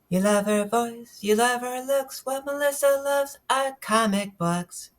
You love her voice, you love her looks. What Melissa loves are comic books.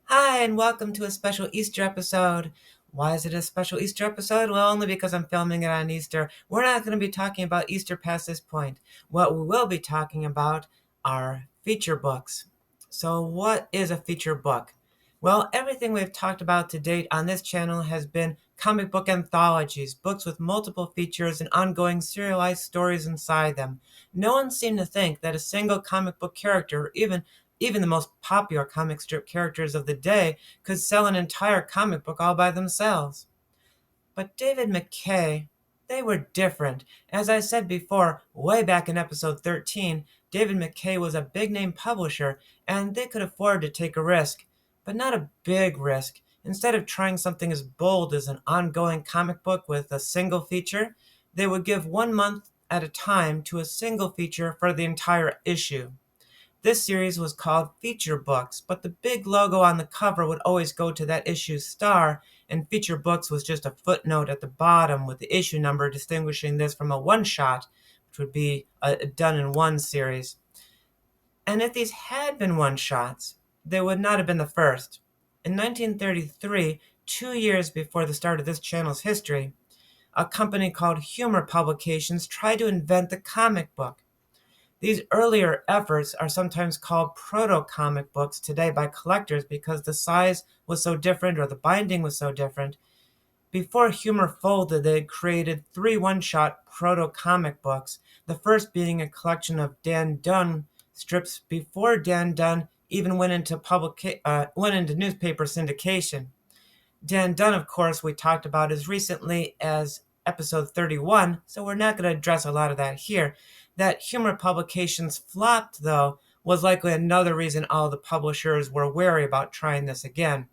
Hi, and welcome to a special Easter episode. Why is it a special Easter episode? Well, only because I'm filming it on Easter. We're not going to be talking about Easter past this point. What we will be talking about are feature books. So, what is a feature book? Well, everything we've talked about to date on this channel has been comic book anthologies, books with multiple features and ongoing serialized stories inside them. No one seemed to think that a single comic book character, even the most popular comic strip characters of the day, could sell an entire comic book all by themselves. But David McKay, they were different. As I said before, way back in episode 13, David McKay was a big name publisher and they could afford to take a risk, but not a big risk. Instead of trying something as bold as an ongoing comic book with a single feature, they would give 1 month at a time to a single feature for the entire issue. This series was called Feature Books, but the big logo on the cover would always go to that issue's star, and Feature Books was just a footnote at the bottom with the issue number distinguishing this from a one-shot, which would be a done-in-one series. And if these had been one-shots, they would not have been the first. In 1933, 2 years before the start of this channel's history, a company called Humor Publications tried to invent the comic book. These earlier efforts are sometimes called proto-comic books today by collectors because the size was so different or the binding was so different. Before Humor folded, they had created 3 one-shot proto-comic books, the first being a collection of Dan Dunn strips before Dan Dunn even went into newspaper syndication. Dan Dunn, of course, we talked about as recently as episode 31, so we're not going to address a lot of that here. That Humor Publications flopped, though, was likely another reason all the publishers were wary about trying this again.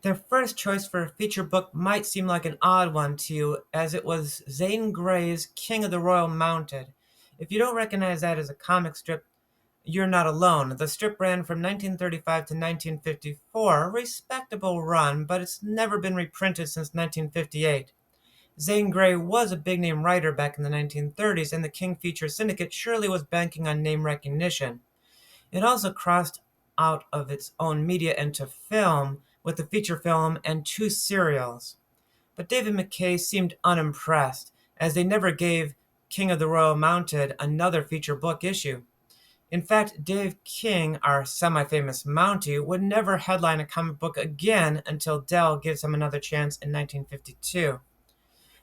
Their first choice for a feature book might seem like an odd one to you, as it was Zane Grey's King of the Royal Mounted. If you don't recognize that as a comic strip, you're not alone. The strip ran from 1935 to 1954, a respectable run, but it's never been reprinted since 1958. Zane Grey was a big-name writer back in the 1930s, and the King Feature Syndicate surely was banking on name recognition. It also crossed out of its own media into film, with the feature film and 2 serials. But David McKay seemed unimpressed, as they never gave King of the Royal Mounted another feature book issue. In fact, Dave King, our semi-famous Mountie, would never headline a comic book again until Dell gives him another chance in 1952.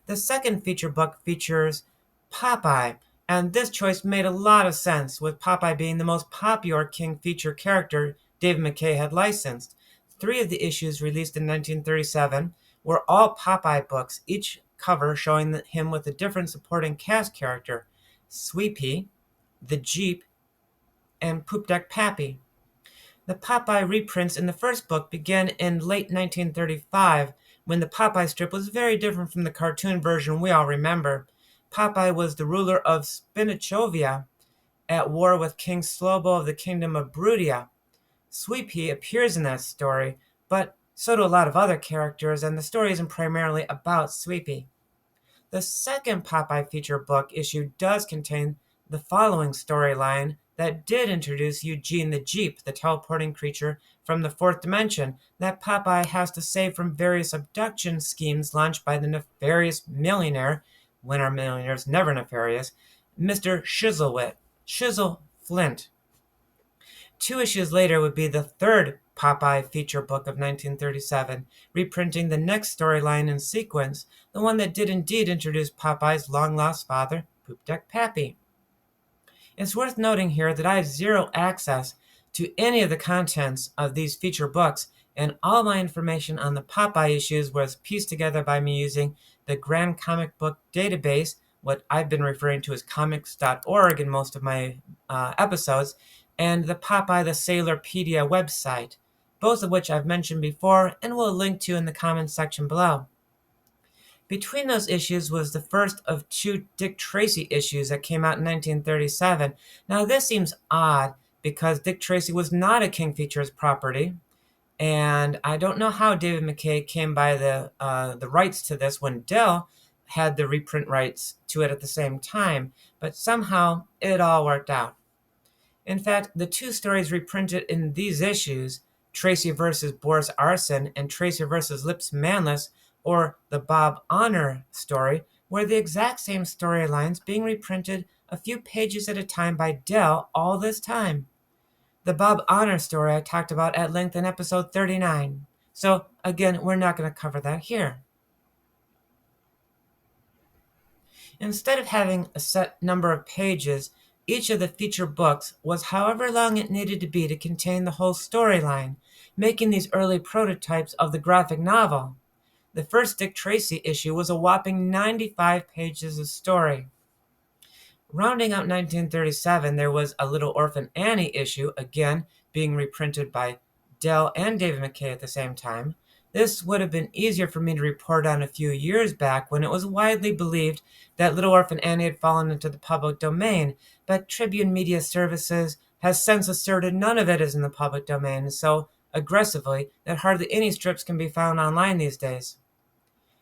The second feature book features Popeye, and this choice made a lot of sense, with Popeye being the most popular King feature character David McKay had licensed. 3 of the issues released in 1937 were all Popeye books, each cover showing him with a different supporting cast character: Sweepy, the Jeep, and Poop Deck Pappy. The Popeye reprints in the first book began in late 1935, when the Popeye strip was very different from the cartoon version we all remember. Popeye was the ruler of Spinachovia, at war with King Slobo of the Kingdom of Brutia. Sweepy appears in that story, but so do a lot of other characters, and the story isn't primarily about Sweepy. The second Popeye feature book issue does contain the following storyline that did introduce Eugene the Jeep, the teleporting creature from the 4th dimension that Popeye has to save from various abduction schemes launched by the nefarious millionaire, when our millionaire's never nefarious, Mr. Shizzle Flint. 2 issues later would be the third Popeye feature book of 1937, reprinting the next storyline in sequence, the one that did indeed introduce Popeye's long-lost father, Poop Deck Pappy. It's worth noting here that I have zero access to any of the contents of these feature books, and all my information on the Popeye issues was pieced together by me using the Grand Comic Book Database, what I've been referring to as comics.org in most of my episodes, and the Popeye the Sailorpedia website, both of which I've mentioned before and will link to in the comments section below. Between those issues was the first of 2 Dick Tracy issues that came out in 1937. Now this seems odd because Dick Tracy was not a King Features property, and I don't know how David McKay came by the rights to this when Dell had the reprint rights to it at the same time, but somehow it all worked out. In fact, the two stories reprinted in these issues, Tracy versus Boris Arson and Tracy versus Lips Manless, or the Bob Honor story, were the exact same storylines being reprinted a few pages at a time by Dell all this time. The Bob Honor story I talked about at length in episode 39. So, again, we're not going to cover that here. Instead of having a set number of pages, each of the feature books was however long it needed to be to contain the whole storyline, making these early prototypes of the graphic novel. The first Dick Tracy issue was a whopping 95 pages of story. Rounding out 1937, there was a Little Orphan Annie issue, again being reprinted by Dell and David McKay at the same time. This would have been easier for me to report on a few years back when it was widely believed that Little Orphan Annie had fallen into the public domain, but Tribune Media Services has since asserted none of it is in the public domain so aggressively that hardly any strips can be found online these days.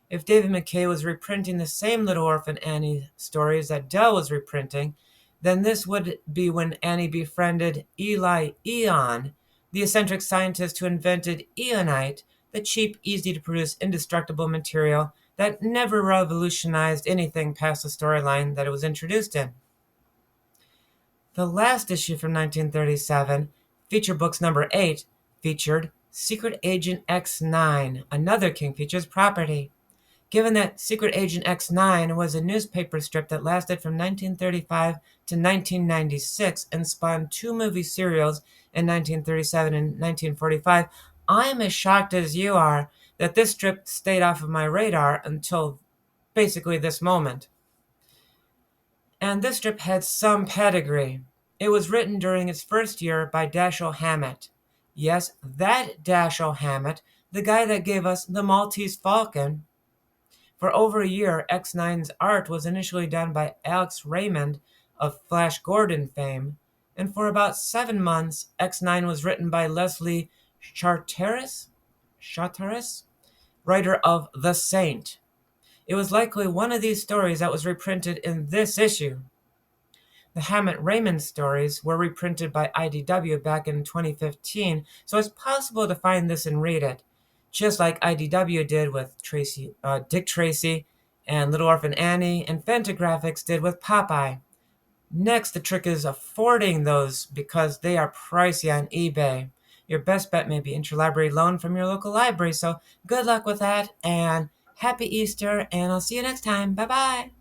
If David McKay was reprinting the same Little Orphan Annie stories that Dell was reprinting, then this would be when Annie befriended Eli Eon, the eccentric scientist who invented Eonite, the cheap, easy-to-produce, indestructible material that never revolutionized anything past the storyline that it was introduced in. The last issue from 1937, feature books number 8, featured Secret Agent X9, another King Features property. Given that Secret Agent X9 was a newspaper strip that lasted from 1935 to 1996 and spawned 2 movie serials in 1937 and 1945, I'm as shocked as you are that this strip stayed off of my radar until basically this moment. And this strip had some pedigree. It was written during its first year by Dashiell Hammett. Yes, that Dashiell Hammett, the guy that gave us The Maltese Falcon. For over a year, X9's art was initially done by Alex Raymond of Flash Gordon fame, and for about 7 months, X9 was written by Leslie Charteris, writer of The Saint. It was likely one of these stories that was reprinted in this issue. The Hammett-Raymond stories were reprinted by IDW back in 2015, so it's possible to find this and read it, just like IDW did with Dick Tracy and Little Orphan Annie, and Fantagraphics did with Popeye. Next, the trick is affording those because they are pricey on eBay. Your best bet may be interlibrary loan from your local library, so good luck with that, and happy Easter, and I'll see you next time. Bye-bye!